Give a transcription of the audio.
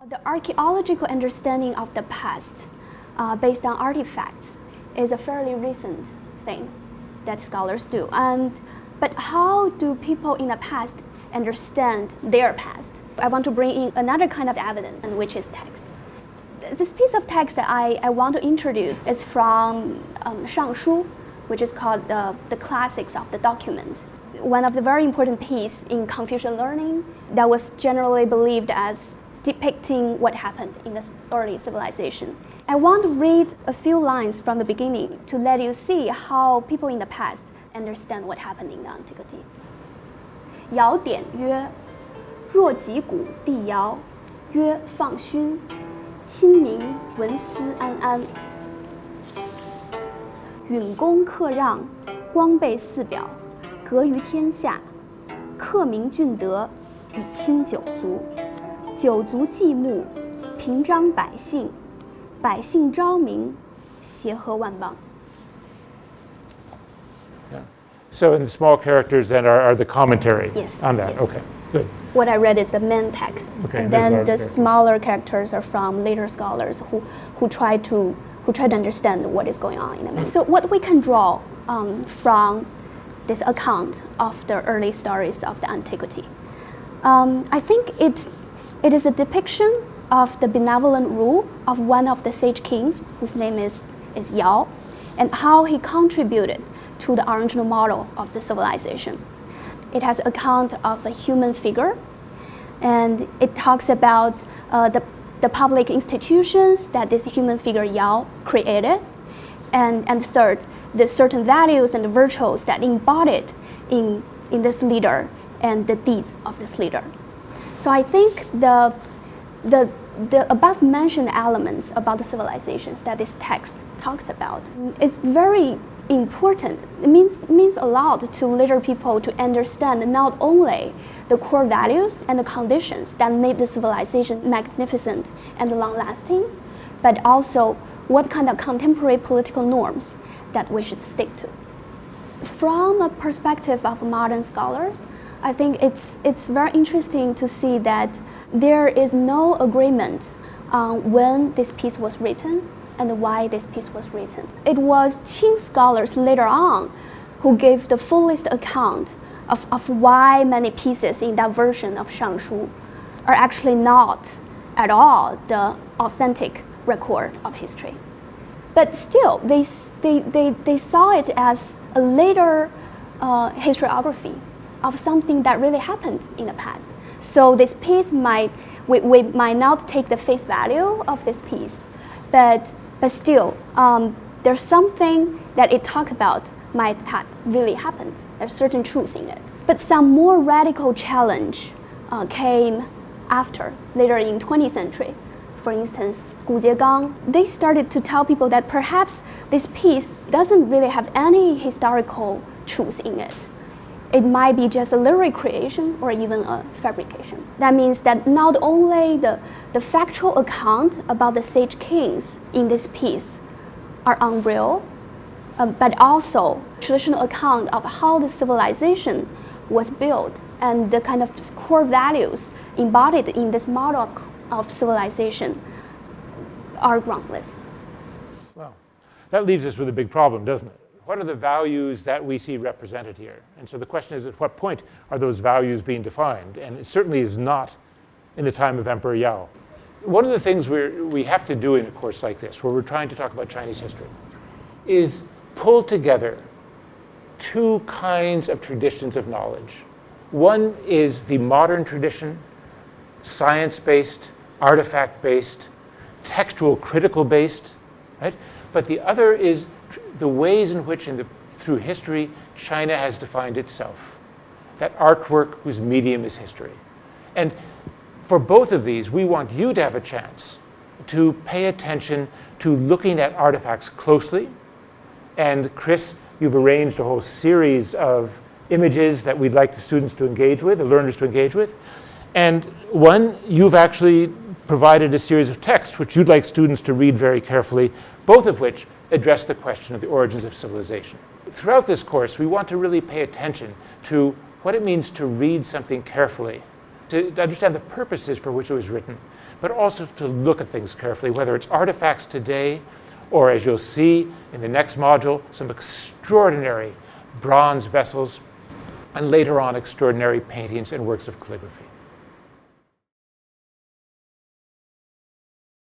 The archaeological understanding of the past based on artifacts is a fairly recent thing that scholars do. But how do people in the past understand their past? I want to bring in another kind of evidence, which is text. This piece of text that I want to introduce is from Shangshu, which is called the classics of the document. One of the very important pieces in Confucian learning that was generally believed as depicting what happened in the early civilization. I want to read a few lines from the beginning to let you see how people in the past understand what happened in the antiquity. 尧典曰：若击鼓地尧，曰放勋，亲民文思安安。允公克让，光备四表，格于天下。克明俊德，以亲九族。九族祭牧，平章百姓，百姓昭明，协和万邦。 So in the small characters then are the commentary on that. Yes. Okay, good. What I read is the main text, Okay, and then the characters. smaller characters are from later scholars who try to understand what is going on in the myth. So what we can draw from this account of the early stories of the antiquity, I think it is a depiction of the benevolent rule of one of the sage kings whose name is Yao, and how he contributed to the original model of the civilization. It has account of a human figure, and it talks about the public institutions that this human figure Yao created, and third, the certain values and the virtues that embodied in this leader and the deeds of this leader. So I think the above mentioned elements about the civilizations that this text talks about is very important. It means a lot to later people to understand not only the core values and the conditions that made the civilization magnificent and long-lasting, but also what kind of contemporary political norms that we should stick to. From a perspective of modern scholars, I think it's very interesting to see that there is no agreement on when this piece was written and why this piece was written. It was Qing scholars later on who gave the fullest account of why many pieces in that version of Shangshu are actually not at all the authentic record of history. But still, they saw it as a later historiography of something that really happened in the past. So this piece we might not take the face value of this piece, but still, there's something that it talked about might have really happened. There's certain truths in it. But some more radical challenge came later in 20th century. For instance, Gu Jiegang, they started to tell people that perhaps this piece doesn't really have any historical truth in it. It might be just a literary creation or even a fabrication. That means that not only the factual account about the sage kings in this piece are unreal, but also traditional account of how the civilization was built and the kind of core values embodied in this model of civilization are groundless. Well, that leaves us with a big problem, doesn't it? What are the values that we see represented here? And so the question is, at what point are those values being defined? And it certainly is not in the time of Emperor Yao. One of the things we have to do in a course like this, where we're trying to talk about Chinese history, is pull together two kinds of traditions of knowledge. One is the modern tradition, science-based, artifact-based, textual critical-based, right? But the other is the ways in which through history China has defined itself, that artwork whose medium is history. And for both of these, we want you to have a chance to pay attention to looking at artifacts closely. And Chris, you've arranged a whole series of images that we'd like the students to engage with, the learners to engage with. And one, you've actually provided a series of texts which you'd like students to read very carefully, both of which address the question of the origins of civilization. Throughout this course, we want to really pay attention to what it means to read something carefully to understand the purposes for which it was written, but also to look at things carefully, whether it's artifacts today, or as you'll see in the next module, some extraordinary bronze vessels, and later on extraordinary paintings and works of calligraphy.